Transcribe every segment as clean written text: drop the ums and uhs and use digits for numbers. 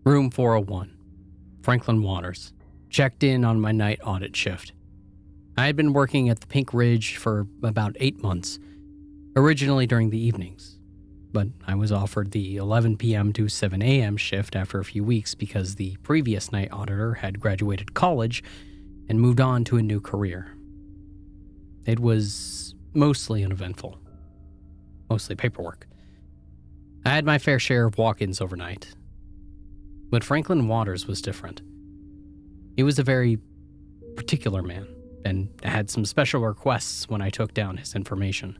Room 401. Franklin Waters. Checked in on my night audit shift. I had been working at the Pink Ridge for about 8 months, originally during the evenings, but I was offered the 11 p.m. to 7 a.m. shift after a few weeks because the previous night auditor had graduated college and moved on to a new career. It was mostly uneventful, mostly paperwork. I had my fair share of walk-ins overnight, but Franklin Waters was different. He was a very particular man and had some special requests when I took down his information.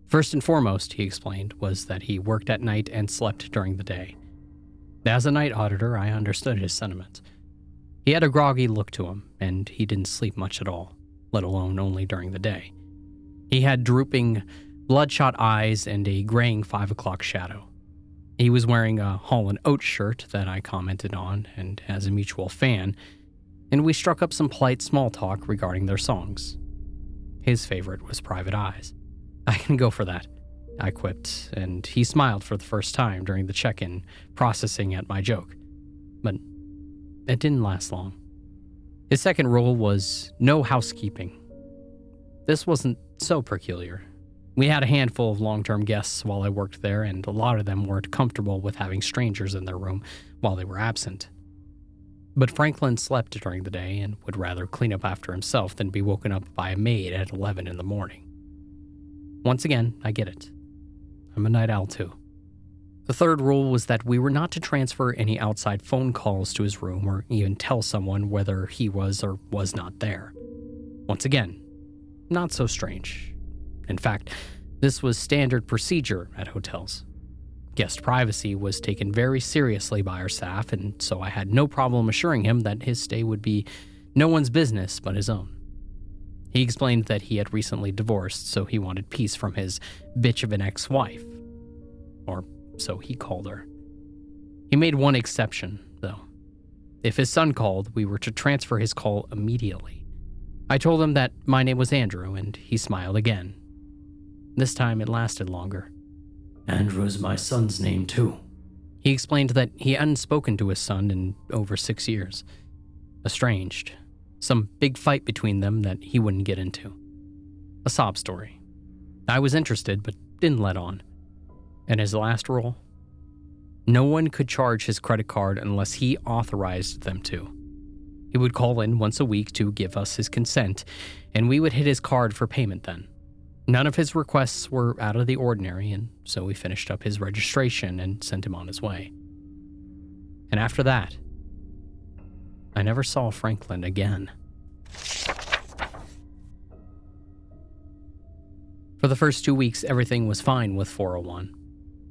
First and foremost, he explained, was that he worked at night and slept during the day. As a night auditor, I understood his sentiments. He had a groggy look to him, and he didn't sleep much at all, let alone only during the day. He had drooping, bloodshot eyes and a graying 5 o'clock shadow. He was wearing a Hall & Oates shirt that I commented on and as a mutual fan, and we struck up some polite small talk regarding their songs. His favorite was Private Eyes. I can go for that, I quipped, and he smiled for the first time during the check-in, processing at my joke. But it didn't last long. His second rule was no housekeeping. This wasn't so peculiar. We had a handful of long-term guests while I worked there, and a lot of them weren't comfortable with having strangers in their room while they were absent. But Franklin slept during the day and would rather clean up after himself than be woken up by a maid at 11 in the morning. Once again, I get it. I'm a night owl too. The third rule was that we were not to transfer any outside phone calls to his room or even tell someone whether he was or was not there. Once again, not so strange. In fact, this was standard procedure at hotels. Guest privacy was taken very seriously by our staff, and so I had no problem assuring him that his stay would be no one's business but his own. He explained that he had recently divorced, so he wanted peace from his bitch of an ex-wife. Or so he called her. He made one exception, though. If his son called, we were to transfer his call immediately. I told him that my name was Andrew, and he smiled again. This time it lasted longer. Andrew's my son's name, too. He explained that he hadn't spoken to his son in over 6 years. Estranged. Some big fight between them that he wouldn't get into. A sob story. I was interested, but didn't let on. And his last rule? No one could charge his credit card unless he authorized them to. He would call in once a week to give us his consent, and we would hit his card for payment then. None of his requests were out of the ordinary, and so we finished up his registration and sent him on his way. And after that, I never saw Franklin again. For the first 2 weeks, everything was fine with 401.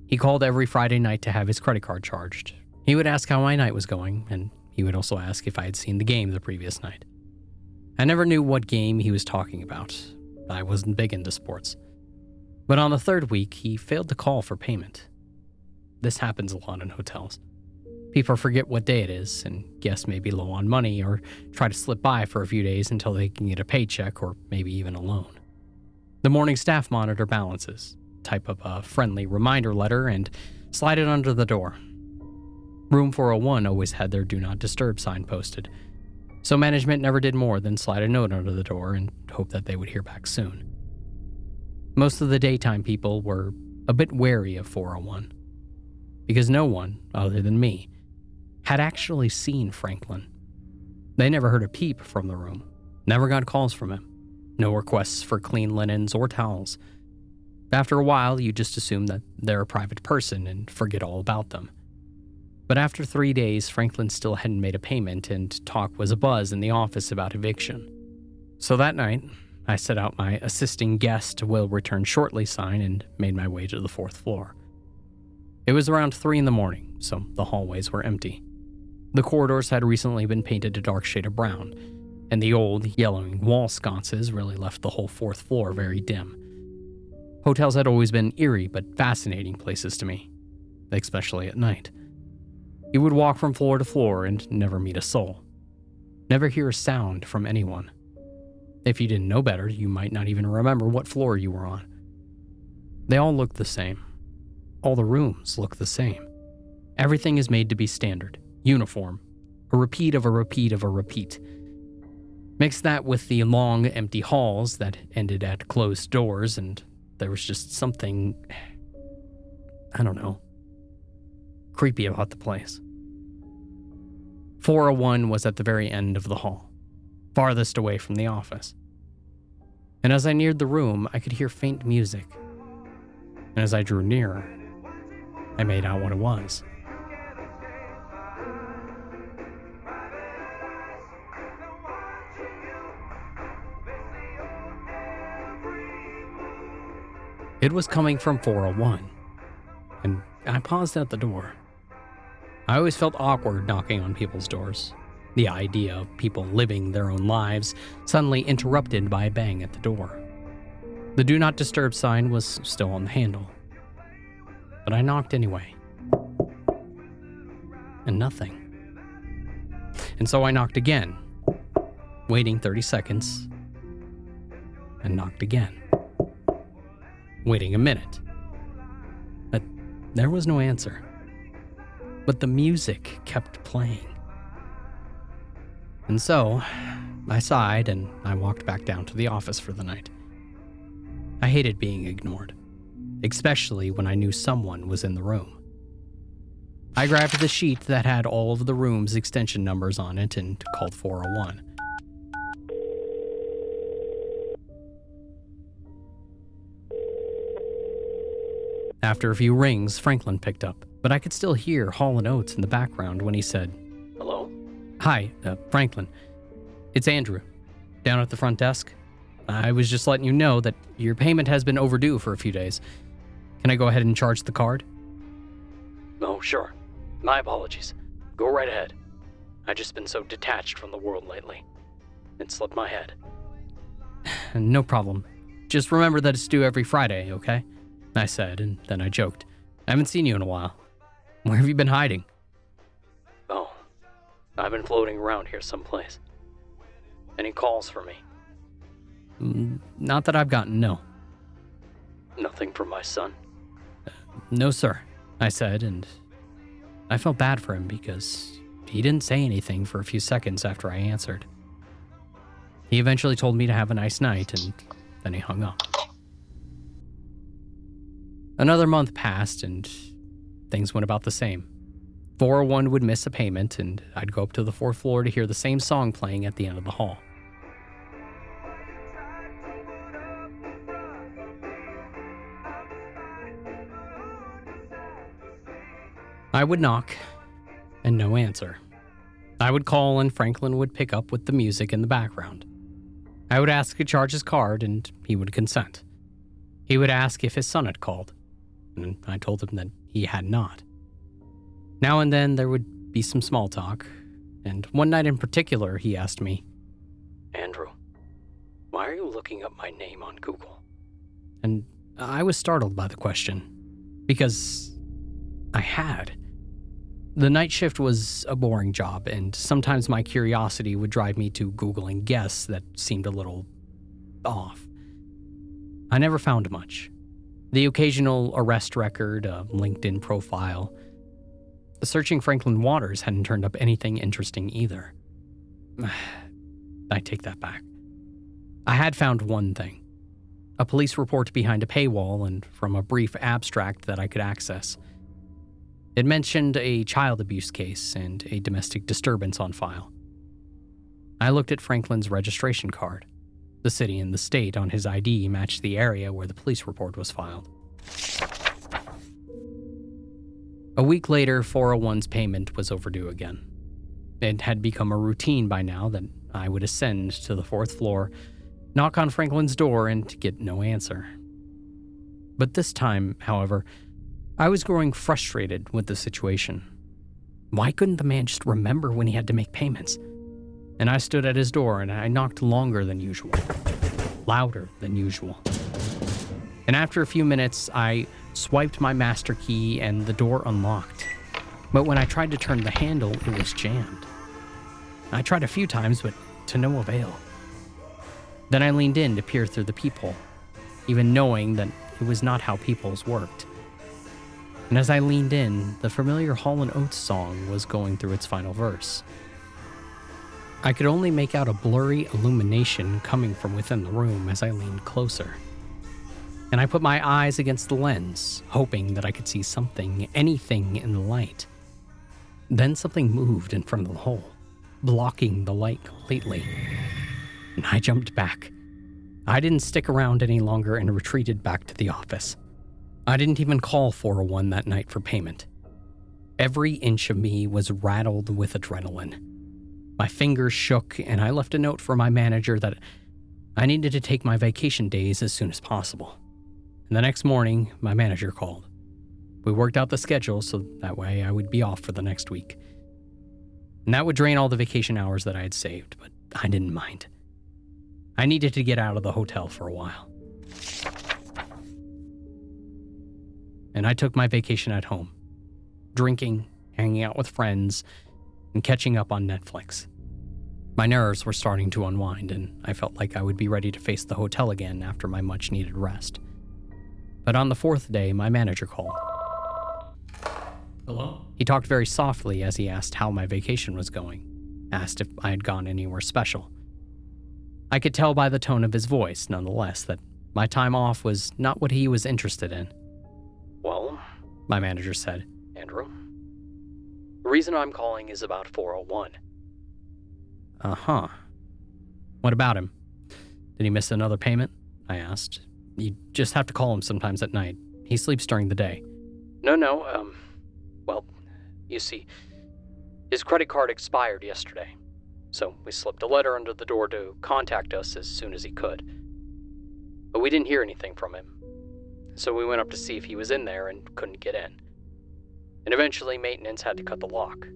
He called every Friday night to have his credit card charged. He would ask how my night was going, and he would also ask if I had seen the game the previous night. I never knew what game he was talking about. I wasn't big into sports. But on the third week, he failed to call for payment. This happens a lot in hotels. People forget what day it is, and guests may be low on money or try to slip by for a few days until they can get a paycheck or maybe even a loan. The morning staff monitor balances, type up a friendly reminder letter, and slide it under the door. Room 401 always had their Do Not Disturb sign posted, so management never did more than slide a note under the door and hope that they would hear back soon. Most of the daytime people were a bit wary of 401, because no one, other than me, had actually seen Franklin. They never heard a peep from the room, never got calls from him, no requests for clean linens or towels. After a while, you just assume that they're a private person and forget all about them. But after 3 days, Franklin still hadn't made a payment, and talk was abuzz in the office about eviction. So that night, I set out my assisting guest will return shortly sign and made my way to the 4th floor. It was around 3 in the morning, so the hallways were empty. The corridors had recently been painted a dark shade of brown, and the old, yellowing wall sconces really left the whole 4th floor very dim. Hotels had always been eerie but fascinating places to me, especially at night. You would walk from floor to floor and never meet a soul. Never hear a sound from anyone. If you didn't know better, you might not even remember what floor you were on. They all looked the same. All the rooms looked the same. Everything is made to be standard, uniform, a repeat of a repeat of a repeat. Mix that with the long, empty halls that ended at closed doors, and there was just something, I don't know, creepy about the place. 401 was at the very end of the hall, farthest away from the office. And as I neared the room, I could hear faint music. And as I drew nearer, I made out what it was. It was coming from 401, and I paused at the door. I always felt awkward knocking on people's doors. The idea of people living their own lives suddenly interrupted by a bang at the door. The Do Not Disturb sign was still on the handle. But I knocked anyway. And nothing. And so I knocked again, waiting 30 seconds, and knocked again, waiting a minute. But there was no answer. But the music kept playing. And so, I sighed and I walked back down to the office for the night. I hated being ignored, especially when I knew someone was in the room. I grabbed the sheet that had all of the room's extension numbers on it and called 401. After a few rings, Franklin picked up, but I could still hear Hall & Oates in the background when he said, "Hello? Hi, Franklin. It's Andrew, down at the front desk. I was just letting you know that your payment has been overdue for a few days. Can I go ahead and charge the card?" "Oh, sure. My apologies. Go right ahead. I've just been so detached from the world lately. It slipped my head." "No problem. Just remember that it's due every Friday, okay?" I said, and then I joked. "I haven't seen you in a while. Where have you been hiding?" "Oh, I've been floating around here someplace. Any calls for me?" "Not that I've gotten, no." "Nothing from my son?" "No, sir," I said, and I felt bad for him because he didn't say anything for a few seconds after I answered. He eventually told me to have a nice night, and then he hung up. Another month passed, and things went about the same. 401 would miss a payment, and I'd go up to the 4th floor to hear the same song playing at the end of the hall. I would knock, and no answer. I would call, and Franklin would pick up with the music in the background. I would ask to charge his card, and he would consent. He would ask if his son had called, and I told him that he had not. Now and then there would be some small talk, and one night in particular he asked me, "Andrew, why are you looking up my name on Google?" And I was startled by the question, because I had. The night shift was a boring job, and sometimes my curiosity would drive me to Googling guests that seemed a little off. I never found much. The occasional arrest record, a LinkedIn profile. Searching Franklin Waters hadn't turned up anything interesting either. I take that back. I had found one thing. A police report behind a paywall and from a brief abstract that I could access. It mentioned a child abuse case and a domestic disturbance on file. I looked at Franklin's registration card. The city and the state on his ID matched the area where the police report was filed. A week later, 401's payment was overdue again. It had become a routine by now that I would ascend to the 4th floor, knock on Franklin's door, and get no answer. But this time, however, I was growing frustrated with the situation. Why couldn't the man just remember when he had to make payments? And I stood at his door and I knocked longer than usual, louder than usual. And after a few minutes, I swiped my master key and the door unlocked. But when I tried to turn the handle, it was jammed. I tried a few times, but to no avail. Then I leaned in to peer through the peephole, even knowing that it was not how peepholes worked. and as I leaned in, the familiar Hall & Oates song was going through its final verse. I could only make out a blurry illumination coming from within the room as I leaned closer. And I put my eyes against the lens, hoping that I could see something, anything in the light. Then something moved in front of the hole, blocking the light completely. And I jumped back. I didn't stick around any longer and retreated back to the office. I didn't even call 401 that night for payment. Every inch of me was rattled with adrenaline. My fingers shook, and I left a note for my manager that I needed to take my vacation days as soon as possible. And the next morning, my manager called. We worked out the schedule so that way I would be off for the next week. And that would drain all the vacation hours that I had saved, but I didn't mind. I needed to get out of the hotel for a while. And I took my vacation at home, drinking, hanging out with friends, and catching up on Netflix. My nerves were starting to unwind, and I felt like I would be ready to face the hotel again after my much-needed rest. But on the fourth day, my manager called. Hello? He talked very softly as he asked how my vacation was going, asked if I had gone anywhere special. I could tell by the tone of his voice, nonetheless, that my time off was not what he was interested in. Well, my manager said, Andrew, the reason I'm calling is about 401. Uh-huh. What about him? Did he miss another payment? I asked. You just have to call him sometimes at night. He sleeps during the day. No, well, you see, his credit card expired yesterday, so we slipped a letter under the door to contact us as soon as he could. But we didn't hear anything from him, so we went up to see if he was in there and couldn't get in. And eventually maintenance had to cut the lock.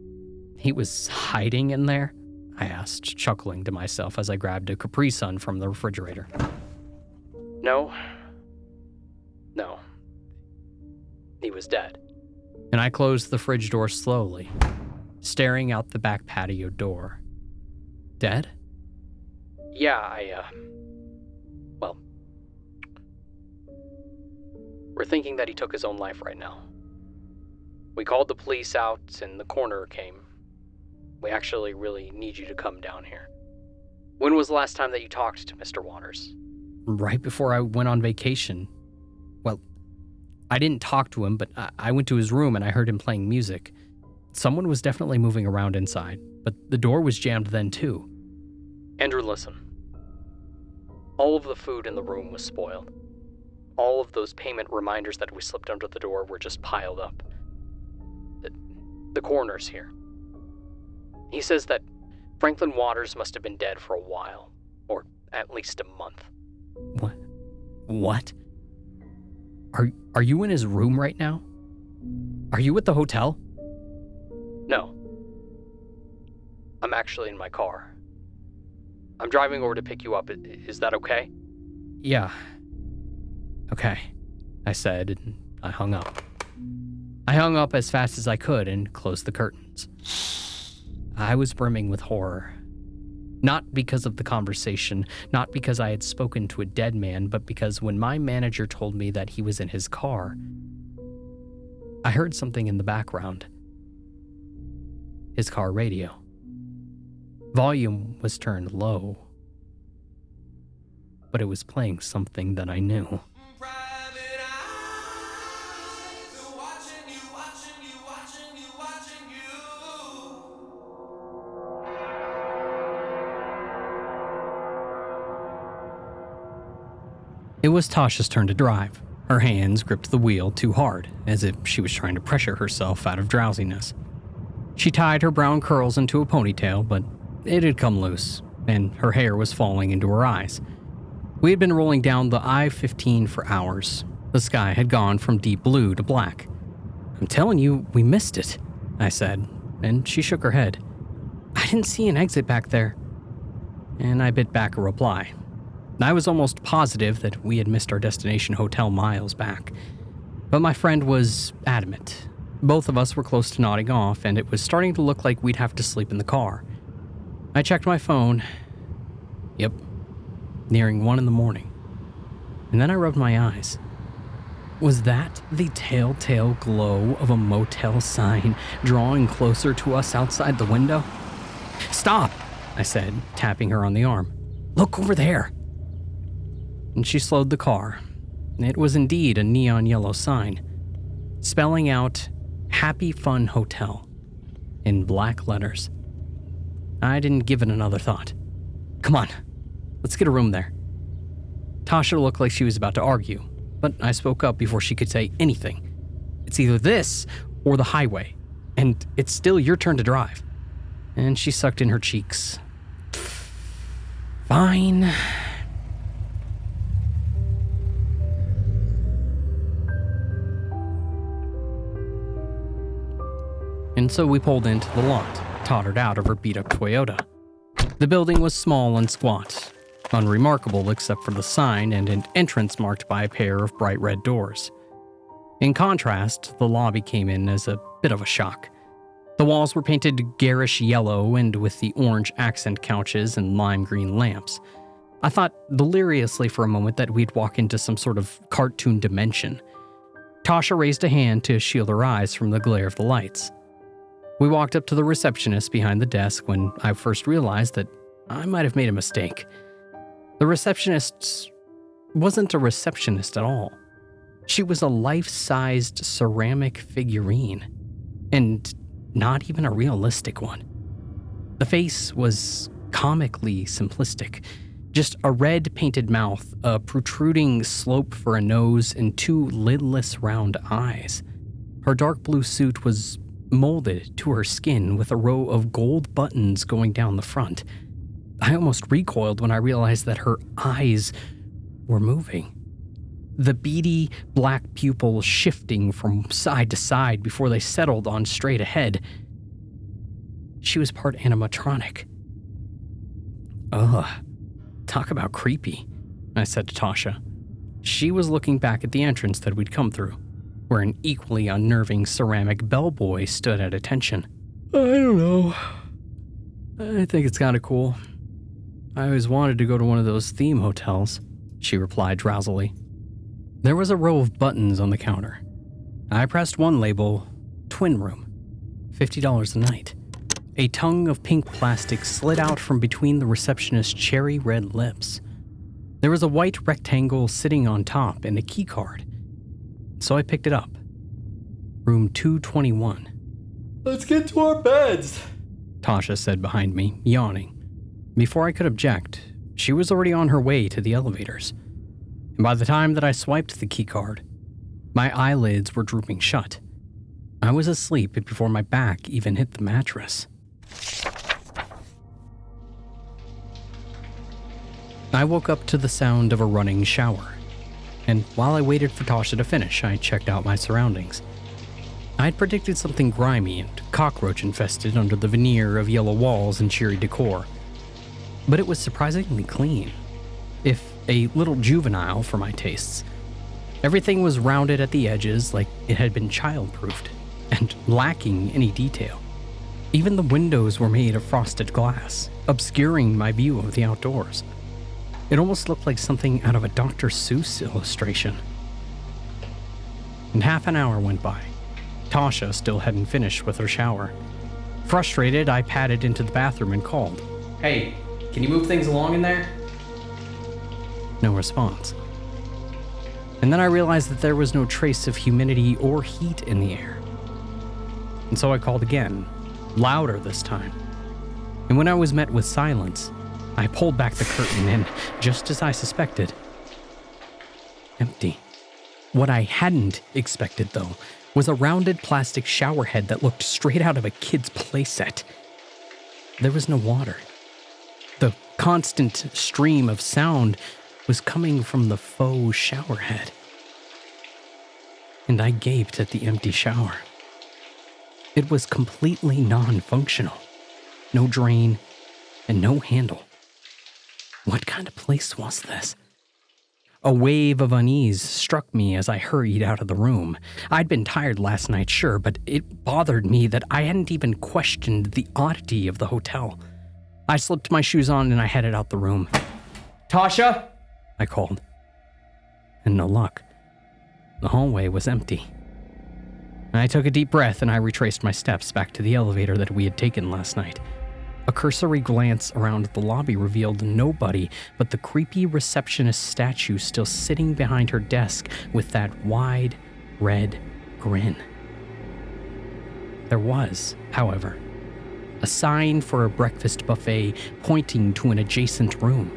He was hiding in there? I asked, chuckling to myself as I grabbed a Capri Sun from the refrigerator. No. He was dead. And I closed the fridge door slowly, staring out the back patio door. Dead? Yeah, well, we're thinking that he took his own life right now. We called the police out and the coroner came. We actually really need you to come down here. When was the last time that you talked to Mr. Waters? Right before I went on vacation. Well, I didn't talk to him, but I went to his room and I heard him playing music. Someone was definitely moving around inside, but the door was jammed then too. Andrew, listen. All of the food in the room was spoiled. All of those payment reminders that we slipped under the door were just piled up. The coroner's here. He says that Franklin Waters must have been dead for a while, or at least a month. What? Are you in his room right now? Are you at the hotel? No. I'm actually in my car. I'm driving over to pick you up. Is that okay? Yeah. Okay, I said, and I hung up. I hung up as fast as I could and closed the curtains. I was brimming with horror. Not because of the conversation, not because I had spoken to a dead man, but because when my manager told me that he was in his car, I heard something in the background. His car radio. Volume was turned low, but it was playing something that I knew. It was Tasha's turn to drive. Her hands gripped the wheel too hard, as if she was trying to pressure herself out of drowsiness. She tied her brown curls into a ponytail, but it had come loose, and her hair was falling into her eyes. We had been rolling down the I-15 for hours. The sky had gone from deep blue to black. "I'm telling you, we missed it," I said, and she shook her head. "I didn't see an exit back there." And I bit back a reply. I was almost positive that we had missed our destination hotel miles back. But my friend was adamant. Both of us were close to nodding off, and it was starting to look like we'd have to sleep in the car. I checked my phone. Yep, nearing 1 a.m. And then I rubbed my eyes. Was that the telltale glow of a motel sign drawing closer to us outside the window? "Stop," I said, tapping her on the arm. "Look over there." And she slowed the car. It was indeed a neon yellow sign, spelling out Happyfun Hotel in black letters. I didn't give it another thought. "Come on, let's get a room there." Tasha looked like she was about to argue, but I spoke up before she could say anything. "It's either this or the highway, and it's still your turn to drive." And she sucked in her cheeks. "Fine." And so we pulled into the lot, tottered out of her beat-up Toyota. The building was small and squat, unremarkable except for the sign and an entrance marked by a pair of bright red doors. In contrast, the lobby came in as a bit of a shock. The walls were painted garish yellow and with the orange accent couches and lime green lamps. I thought deliriously for a moment that we'd walk into some sort of cartoon dimension. Tasha raised a hand to shield her eyes from the glare of the lights. We walked up to the receptionist behind the desk when I first realized that I might have made a mistake. The receptionist wasn't a receptionist at all. She was a life-sized ceramic figurine, and not even a realistic one. The face was comically simplistic. Just a red painted mouth, a protruding slope for a nose, and two lidless round eyes. Her dark blue suit was molded to her skin with a row of gold buttons going down the front. I almost recoiled when I realized that her eyes were moving. The beady black pupils shifting from side to side before they settled on straight ahead. She was part animatronic. "Ugh, talk about creepy," I said to Tasha. She was looking back at the entrance that we'd come through, where an equally unnerving ceramic bellboy stood at attention. "I don't know. I think it's kind of cool. I always wanted to go to one of those theme hotels," she replied drowsily. There was a row of buttons on the counter. I pressed one label, Twin Room, $50 a night. A tongue of pink plastic slid out from between the receptionist's cherry red lips. There was a white rectangle sitting on top and a key card. So I picked it up. Room 221. "Let's get to our beds," Tasha said behind me, yawning. Before I could object, she was already on her way to the elevators. And by the time that I swiped the key card, my eyelids were drooping shut. I was asleep before my back even hit the mattress. I woke up to the sound of a running shower. And while I waited for Tasha to finish, I checked out my surroundings. I had predicted something grimy and cockroach-infested under the veneer of yellow walls and cheery decor. But it was surprisingly clean, if a little juvenile for my tastes. Everything was rounded at the edges like it had been child-proofed, and lacking any detail. Even the windows were made of frosted glass, obscuring my view of the outdoors. It almost looked like something out of a Dr. Seuss illustration. And half an hour went by. Tasha still hadn't finished with her shower. Frustrated, I padded into the bathroom and called. "Hey, can you move things along in there?" No response. And then I realized that there was no trace of humidity or heat in the air. And so I called again, louder this time. And when I was met with silence, I pulled back the curtain and, just as I suspected, empty. What I hadn't expected, though, was a rounded plastic shower head that looked straight out of a kid's playset. There was no water. The constant stream of sound was coming from the faux shower head. And I gaped at the empty shower. It was completely non-functional. No drain and no handle. What kind of place was this? A wave of unease struck me as I hurried out of the room. I'd been tired last night, sure, but it bothered me that I hadn't even questioned the oddity of the hotel. I slipped my shoes on and I headed out the room. "Tasha?" I called. And no luck. The hallway was empty. I took a deep breath and I retraced my steps back to the elevator that we had taken last night. A cursory glance around the lobby revealed nobody but the creepy receptionist statue still sitting behind her desk with that wide, red grin. There was, however, a sign for a breakfast buffet pointing to an adjacent room.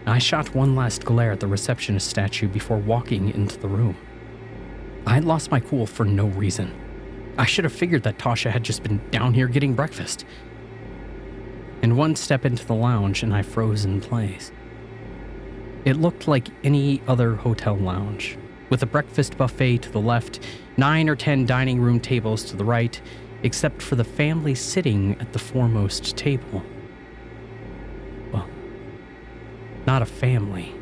I shot one last glare at the receptionist statue before walking into the room. I'd lost my cool for no reason. I should have figured that Tasha had just been down here getting breakfast. And one step into the lounge and I froze in place. It looked like any other hotel lounge, with a breakfast buffet to the left, 9 or 10 dining room tables to the right, except for the family sitting at the foremost table. Well, not a family.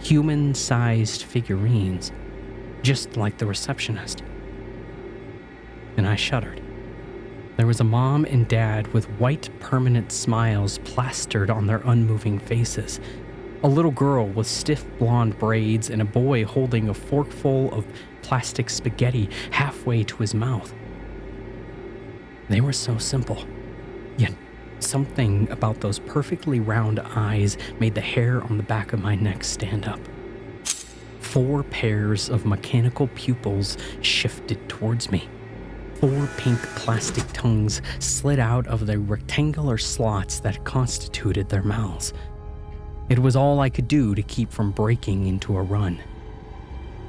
Human-sized figurines, just like the receptionist. And I shuddered. There was a mom and dad with white permanent smiles plastered on their unmoving faces, a little girl with stiff blonde braids, and a boy holding a forkful of plastic spaghetti halfway to his mouth. They were so simple, yet something about those perfectly round eyes made the hair on the back of my neck stand up. 4 pairs of mechanical pupils shifted towards me. 4 pink plastic tongues slid out of the rectangular slots that constituted their mouths. It was all I could do to keep from breaking into a run.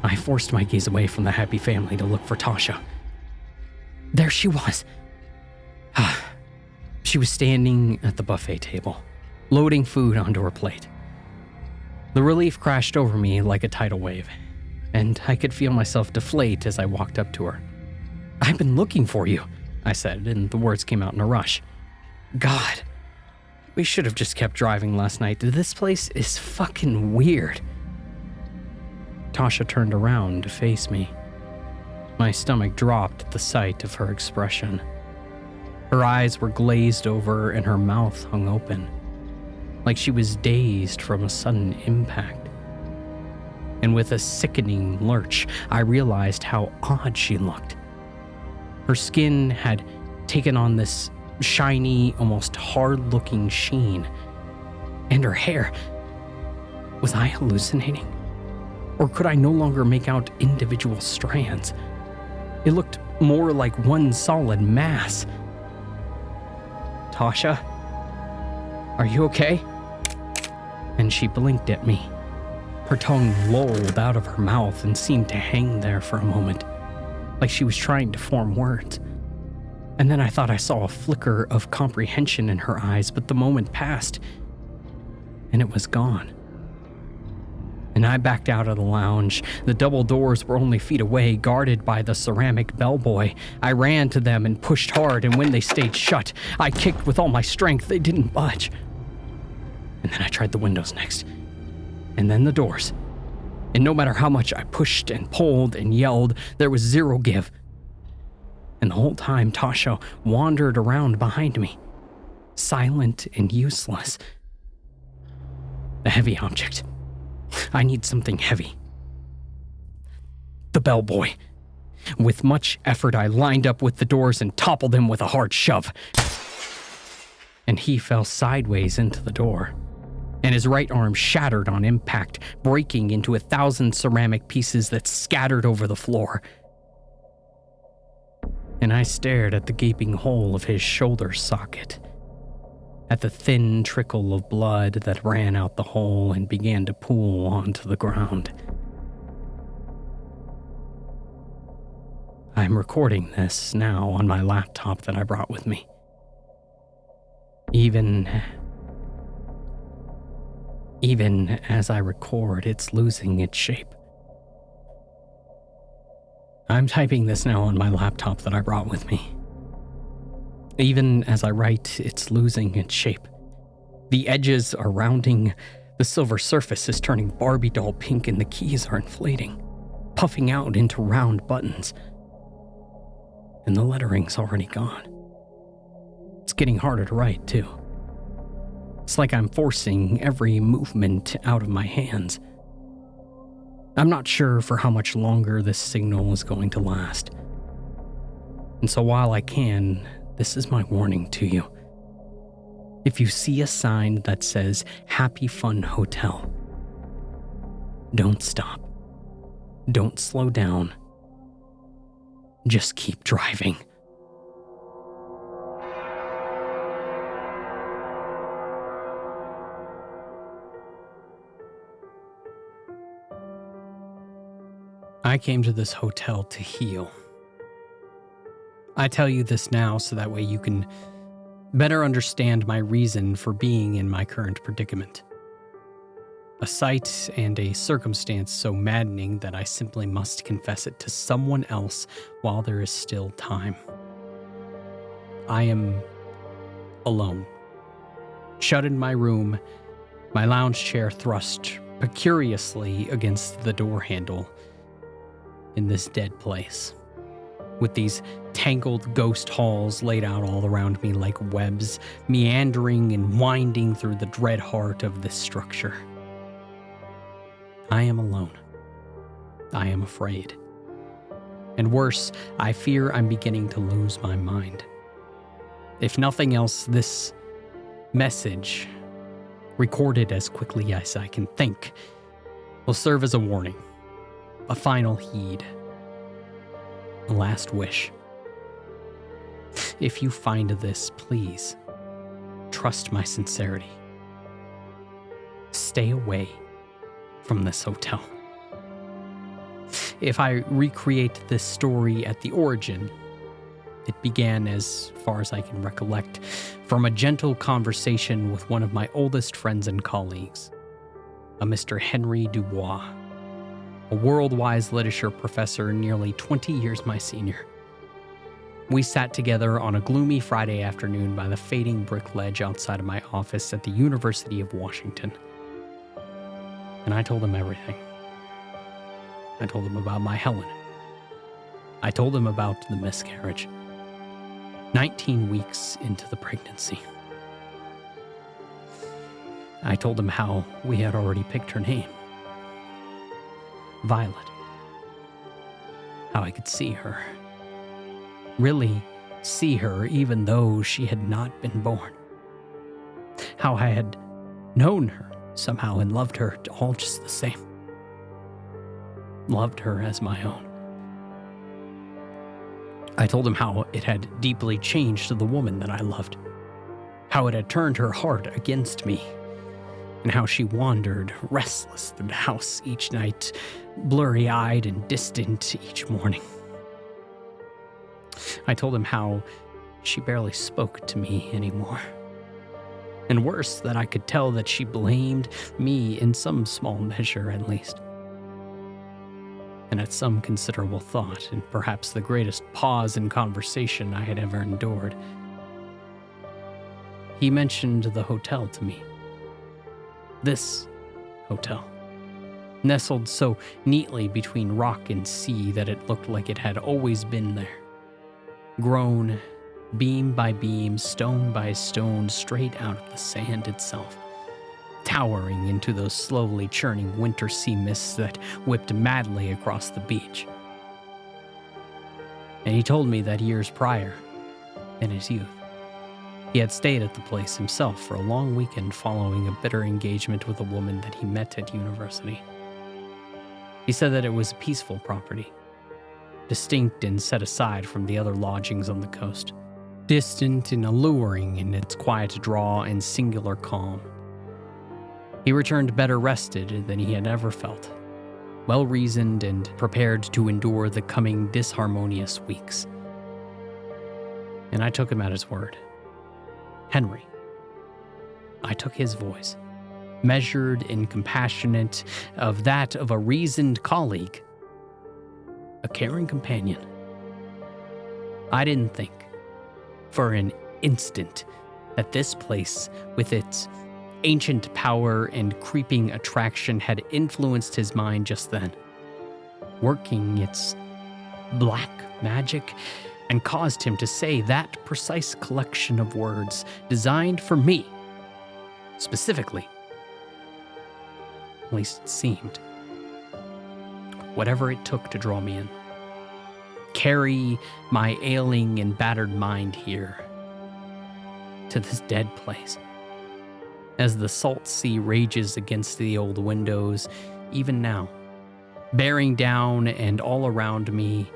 I forced my gaze away from the happy family to look for Tasha. There she was. She was standing at the buffet table, loading food onto her plate. The relief crashed over me like a tidal wave, and I could feel myself deflate as I walked up to her. "I've been looking for you," I said, and the words came out in a rush. God, we should have just kept driving last night. This place is fucking weird. Tasha turned around to face me. My stomach dropped at the sight of her expression. Her eyes were glazed over and her mouth hung open, like she was dazed from a sudden impact. And with a sickening lurch, I realized how odd she looked. Her skin had taken on this shiny, almost hard-looking sheen. And her hair. Was I hallucinating? Or could I no longer make out individual strands? It looked more like one solid mass. Tasha? Are you okay? And she blinked at me. Her tongue lolled out of her mouth and seemed to hang there for a moment, like she was trying to form words. And then I thought I saw a flicker of comprehension in her eyes, but the moment passed, and it was gone. And I backed out of the lounge. The double doors were only feet away, guarded by the ceramic bellboy. I ran to them and pushed hard, and when they stayed shut, I kicked with all my strength. They didn't budge. And then I tried the windows next, and then the doors. And no matter how much I pushed and pulled and yelled, there was zero give. And the whole time, Tasha wandered around behind me, silent and useless. A heavy object. I need something heavy. The bellboy. With much effort, I lined up with the doors and toppled him with a hard shove. And he fell sideways into the door, and his right arm shattered on impact, breaking into 1,000 ceramic pieces that scattered over the floor. And I stared at the gaping hole of his shoulder socket, at the thin trickle of blood that ran out the hole and began to pool onto the ground. I'm recording this now on my laptop that I brought with me. Even as I record, it's losing its shape. I'm typing this now on my laptop that I brought with me. Even as I write, it's losing its shape. The edges are rounding, the silver surface is turning Barbie doll pink, and the keys are inflating, puffing out into round buttons. And the lettering's already gone. It's getting harder to write, too. It's like I'm forcing every movement out of my hands. I'm not sure for how much longer this signal is going to last. And so while I can, this is my warning to you. If you see a sign that says Happyfun Hotel, don't stop. Don't slow down. Just keep driving. I came to this hotel to heal. I tell you this now so that way you can better understand my reason for being in my current predicament. A sight and a circumstance so maddening that I simply must confess it to someone else while there is still time. I am alone, shut in my room, my lounge chair thrust precariously against the door handle in this dead place, with these tangled ghost halls laid out all around me like webs, meandering and winding through the dread heart of this structure. I am alone. I am afraid. And worse, I fear I'm beginning to lose my mind. If nothing else, this message, recorded as quickly as I can think, will serve as a warning, a final heed, a last wish. If you find this, please, trust my sincerity. Stay away from this hotel. If I recreate this story at the origin, it began, as far as I can recollect, from a gentle conversation with one of my oldest friends and colleagues, a Mr. Henry Dubois, a world-wise literature professor nearly 20 years my senior. We sat together on a gloomy Friday afternoon by the fading brick ledge outside of my office at the University of Washington. And I told him everything. I told him about my Helen. I told him about the miscarriage. 19 weeks into the pregnancy. I told him how we had already picked her name. Violet. How I could see her. Really see her even though she had not been born. How I had known her somehow and loved her all just the same. Loved her as my own. I told him how it had deeply changed the woman that I loved. How it had turned her heart against me. And how she wandered restless through the house each night, blurry-eyed and distant each morning. I told him how she barely spoke to me anymore. And worse, that I could tell that she blamed me in some small measure at least. And at some considerable thought, and perhaps the greatest pause in conversation I had ever endured, he mentioned the hotel to me. This hotel, nestled so neatly between rock and sea that it looked like it had always been there. Grown, beam by beam, stone by stone, straight out of the sand itself, towering into those slowly churning winter sea mists that whipped madly across the beach. And he told me that years prior, in his youth, he had stayed at the place himself for a long weekend following a bitter engagement with a woman that he met at university. He said that it was a peaceful property, distinct and set aside from the other lodgings on the coast, distant and alluring in its quiet draw and singular calm. He returned better rested than he had ever felt, well-reasoned and prepared to endure the coming disharmonious weeks. And I took him at his word. Henry. I took his voice, measured and compassionate, of that of a reasoned colleague, a caring companion. I didn't think, for an instant, that this place, with its ancient power and creeping attraction, had influenced his mind just then, working its black magic, and caused him to say that precise collection of words designed for me, specifically. At least it seemed. whatever it took to draw me in. Carry my ailing and battered mind here, to this dead place. As the salt sea rages against the old windows, even now, bearing down and all around me,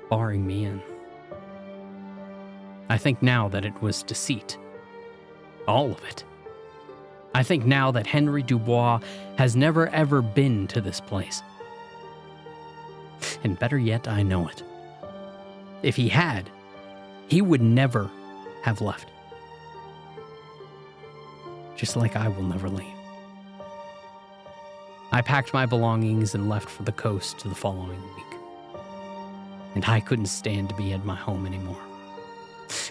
barring me in. I think now that it was deceit. All of it. I think now that Henry Dubois has never ever been to this place. And better yet, I know it. If he had, he would never have left. Just like I will never leave. I packed my belongings and left for the coast the following week. And I couldn't stand to be at my home anymore.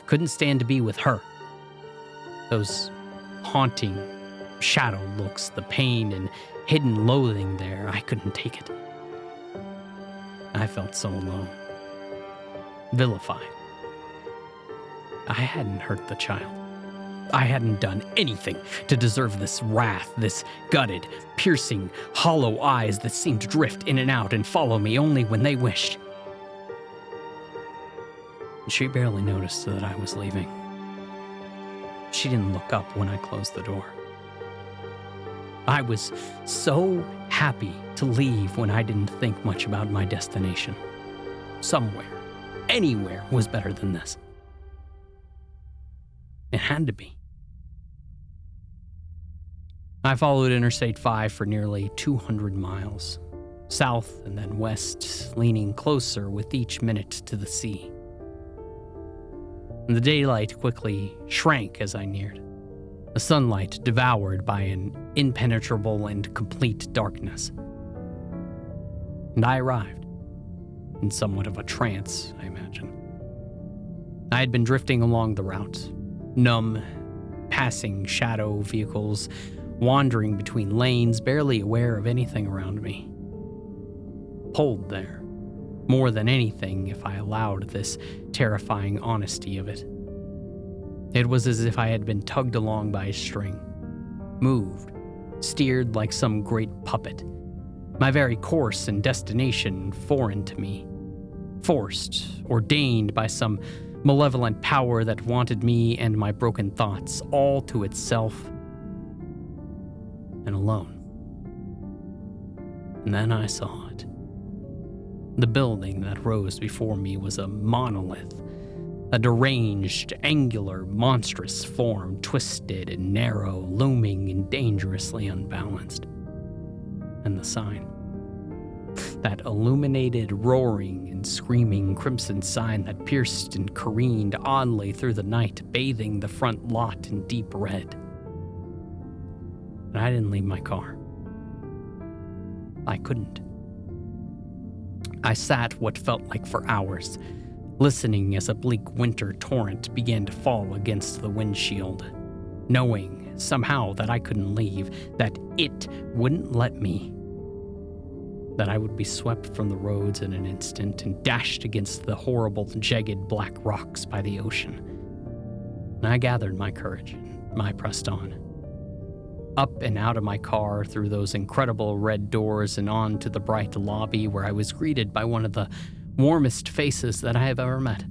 Couldn't stand to be with her. Those haunting shadow looks, the pain and hidden loathing there, I couldn't take it. I felt so alone. Vilified. I hadn't hurt the child. I hadn't done anything to deserve this wrath, this gutted, piercing, hollow eyes that seemed to drift in and out and follow me only when they wished. She barely noticed that I was leaving. She didn't look up when I closed the door. I was so happy to leave when I didn't think much about my destination. Somewhere, anywhere was better than this. It had to be. I followed Interstate 5 for nearly 200 miles, south and then west, leaning closer with each minute to the sea. And the daylight quickly shrank as I neared, the sunlight devoured by an impenetrable and complete darkness. And I arrived, in somewhat of a trance, I imagine. I had been drifting along the route, numb, passing shadow vehicles, wandering between lanes, barely aware of anything around me. Pulled there, more than anything if I allowed this terrifying honesty of it. It was as if I had been tugged along by a string, moved, steered like some great puppet, my very course and destination foreign to me, forced, ordained by some malevolent power that wanted me and my broken thoughts all to itself and alone. And then I saw it. The building that rose before me was a monolith, a deranged, angular, monstrous form, twisted and narrow, looming and dangerously unbalanced. And the sign. That illuminated, roaring and screaming crimson sign that pierced and careened oddly through the night, bathing the front lot in deep red. And I didn't leave my car. I couldn't. I sat what felt like for hours, listening as a bleak winter torrent began to fall against the windshield, knowing somehow that I couldn't leave, that it wouldn't let me, that I would be swept from the roads in an instant and dashed against the horrible, jagged black rocks by the ocean. And I gathered my courage and I pressed on. Up and out of my car, through those incredible red doors and on to the bright lobby where I was greeted by one of the warmest faces that I have ever met.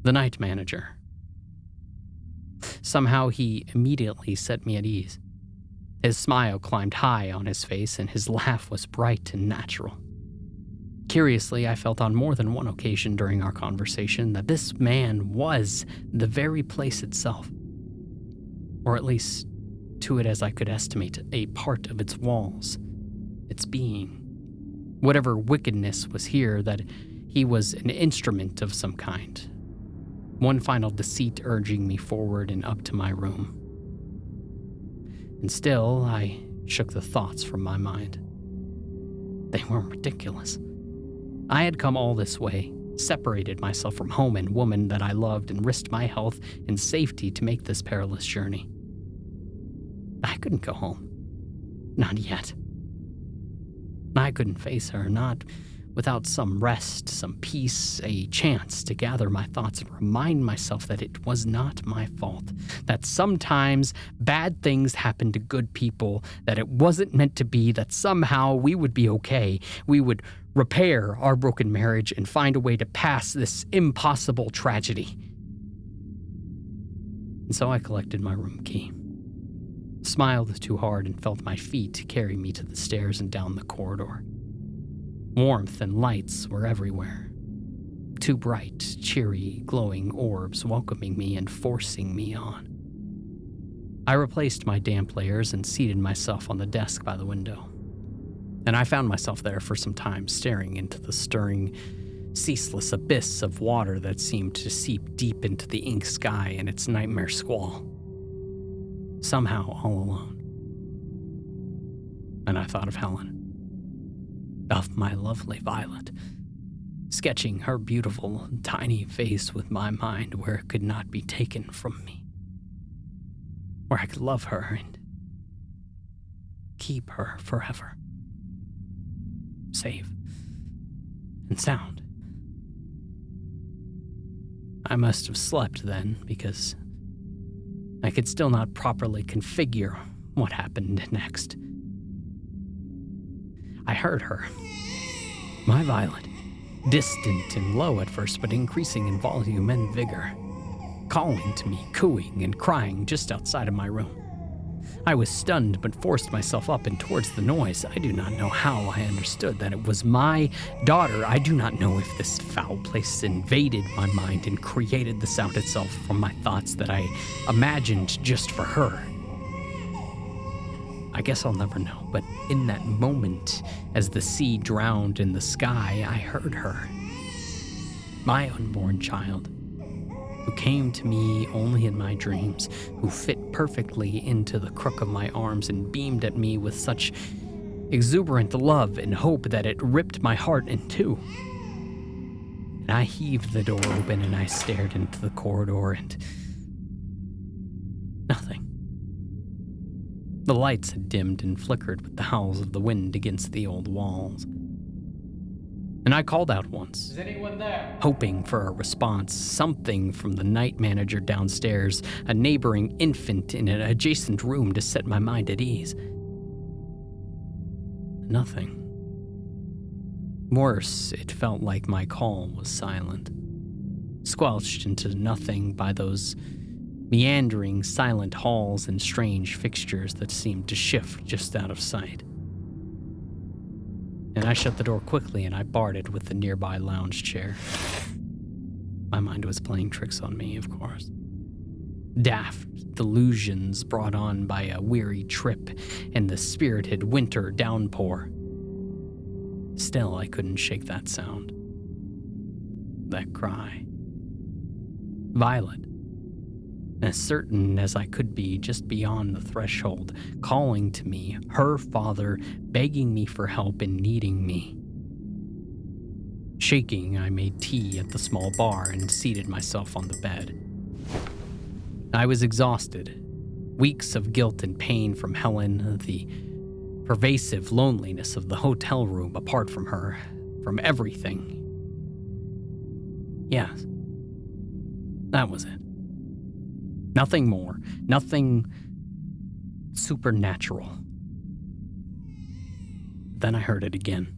The night manager. Somehow he immediately set me at ease. His smile climbed high on his face and his laugh was bright and natural. Curiously, I felt on more than one occasion during our conversation that this man was the very place itself. Or at least to it as I could estimate a part of its walls, its being. Whatever wickedness was here, that he was an instrument of some kind. One final deceit urging me forward and up to my room. And still, I shook the thoughts from my mind. They were ridiculous. I had come all this way, separated myself from home and woman that I loved, and risked my health and safety to make this perilous journey. I couldn't go home. Not yet. I couldn't face her, not without some rest, some peace, a chance to gather my thoughts and remind myself that it was not my fault, that sometimes bad things happen to good people, that it wasn't meant to be, that somehow we would be okay, we would repair our broken marriage and find a way to pass this impossible tragedy. And so I collected my room key, smiled too hard, and felt my feet carry me to the stairs and down the corridor. Warmth and lights were everywhere. Two bright, cheery, glowing orbs welcoming me and forcing me on. I replaced my damp layers and seated myself on the desk by the window. And I found myself there for some time, staring into the stirring, ceaseless abyss of water that seemed to seep deep into the ink sky in its nightmare squall. Somehow all alone. And I thought of Helen. Of my lovely Violet, sketching her beautiful, tiny face with my mind where it could not be taken from me, where I could love her and keep her forever, safe and sound. I must have slept then, because I could still not properly configure what happened next. I heard her, my Violet, distant and low at first, but increasing in volume and vigor, calling to me, cooing and crying just outside of my room. I was stunned, but forced myself up and towards the noise. I do not know how I understood that it was my daughter. I do not know if this foul place invaded my mind and created the sound itself from my thoughts that I imagined just for her. I guess I'll never know, but in that moment, as the sea drowned in the sky, I heard her. My unborn child, who came to me only in my dreams, who fit perfectly into the crook of my arms and beamed at me with such exuberant love and hope that it ripped my heart in two. And I heaved the door open and I stared into the corridor and nothing. The lights had dimmed and flickered with the howls of the wind against the old walls. And I called out once, Is anyone there? Hoping for a response, something from the night manager downstairs, a neighboring infant in an adjacent room to set my mind at ease. Nothing. Worse, it felt like my call was silent, squelched into nothing by those meandering, silent halls and strange fixtures that seemed to shift just out of sight. And I shut the door quickly and I barred it with the nearby lounge chair. My mind was playing tricks on me, of course. Daft delusions brought on by a weary trip and the spirited winter downpour. Still, I couldn't shake that sound. That cry. Violet. As certain as I could be just beyond the threshold, calling to me, her father, begging me for help and needing me. Shaking, I made tea at the small bar and seated myself on the bed. I was exhausted. Weeks of guilt and pain from Helen, the pervasive loneliness of the hotel room apart from her, from everything. Yes, that was it. Nothing more, nothing supernatural. Then I heard it again,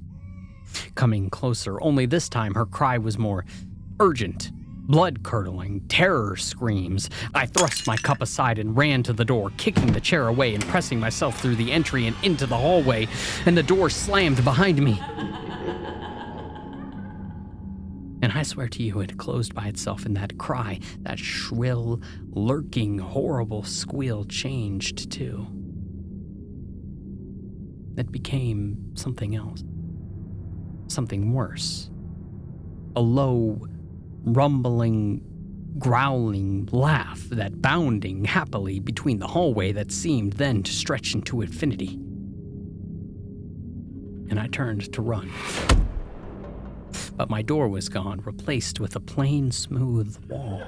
coming closer, only this time her cry was more urgent, blood-curdling, terror screams. I thrust my cup aside and ran to the door, kicking the chair away and pressing myself through the entry and into the hallway, and the door slammed behind me. And I swear to you, it closed by itself, and that cry, that shrill, lurking, horrible squeal changed too. It became something else. Something worse. A low, rumbling, growling laugh that bounding happily between the hallway that seemed then to stretch into infinity. And I turned to run. but my door was gone, replaced with a plain, smooth wall.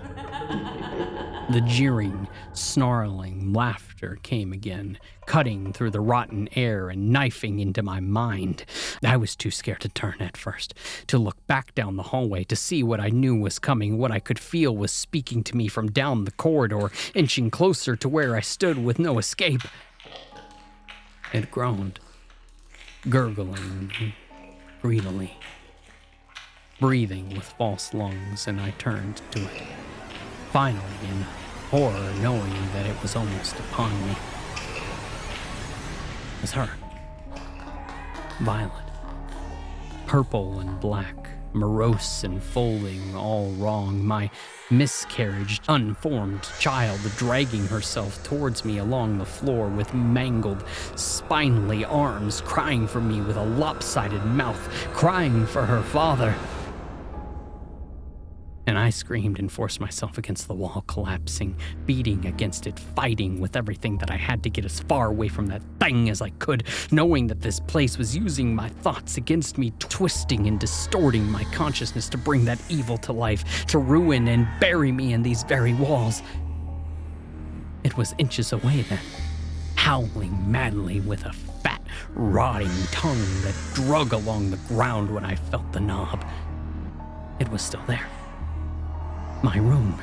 The jeering, snarling laughter came again, cutting through the rotten air and knifing into my mind. I was too scared to turn at first, to look back down the hallway to see what I knew was coming, what I could feel was speaking to me from down the corridor, inching closer to where I stood with no escape. It groaned, gurgling greedily, breathing with false lungs, and I turned to it. Finally, in horror, knowing that it was almost upon me. It was her. Violet. Purple and black, morose and folding, all wrong. My miscarriage, unformed child dragging herself towards me along the floor with mangled, spinely arms, crying for me with a lopsided mouth, crying for her father. And I screamed and forced myself against the wall, collapsing, beating against it, fighting with everything that I had to get as far away from that thing as I could, knowing that this place was using my thoughts against me, twisting and distorting my consciousness to bring that evil to life, to ruin and bury me in these very walls. It was inches away then, howling madly with a fat, rotting tongue that drug along the ground when I felt the knob. It was still there. My room,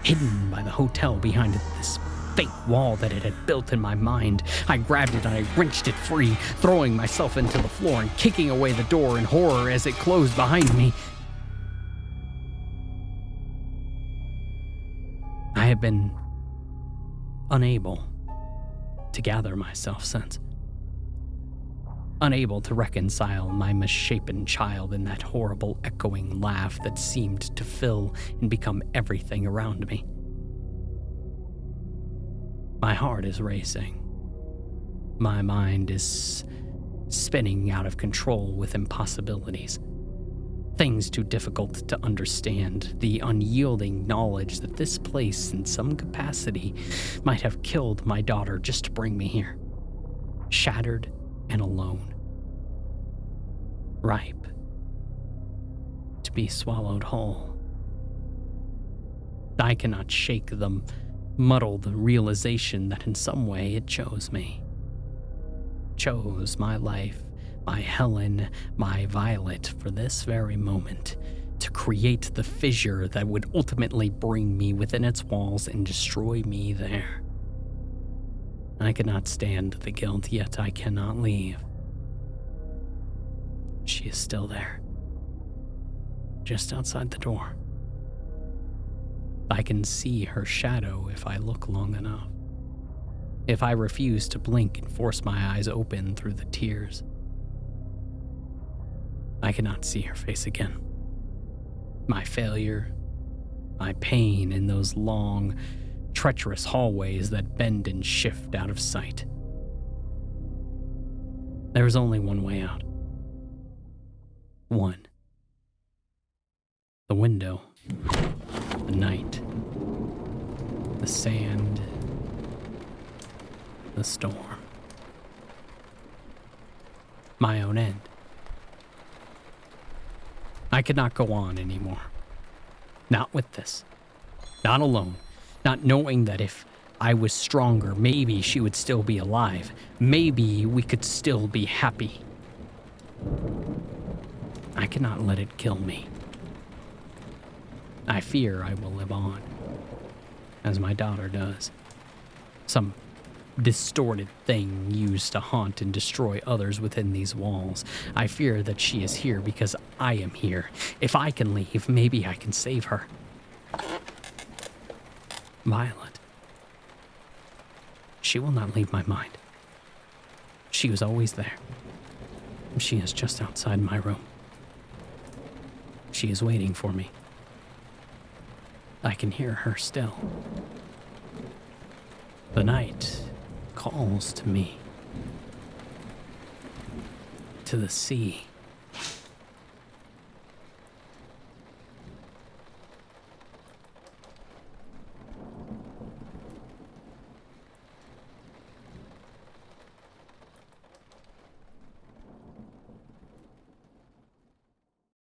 hidden by the hotel behind this fake wall that it had built in my mind. I grabbed it and I wrenched it free, throwing myself into the floor and kicking away the door in horror as it closed behind me. I have been unable to gather myself since. Unable to reconcile my misshapen child in that horrible echoing laugh that seemed to fill and become everything around me. My heart is racing. My mind is spinning out of control with impossibilities. Things too difficult to understand, the unyielding knowledge that this place, in some capacity, might have killed my daughter just to bring me here. Shattered and alone. Ripe to be swallowed whole. I cannot shake the muddled realization that in some way it chose me. Chose my life, my Helen, my Violet for this very moment, to create the fissure that would ultimately bring me within its walls and destroy me there. I cannot stand the guilt, yet I cannot leave. She is still there, just outside the door. I can see her shadow if I look long enough. If I refuse to blink and force my eyes open through the tears, I cannot see her face again. My failure, my pain in those long, treacherous hallways that bend and shift out of sight. There is only one way out. One. The window. The night. The sand. The storm. My own end. I could not go on anymore. Not with this. Not alone. Not knowing that if I was stronger, maybe she would still be alive. Maybe we could still be happy. I cannot let it kill me. I fear I will live on, as my daughter does. Some distorted thing used to haunt and destroy others within these walls. I fear that she is here because I am here. If I can leave, maybe I can save her. Violet. She will not leave my mind. She was always there. She is just outside my room. She is waiting for me. I can hear her still. The night calls to me. To the sea.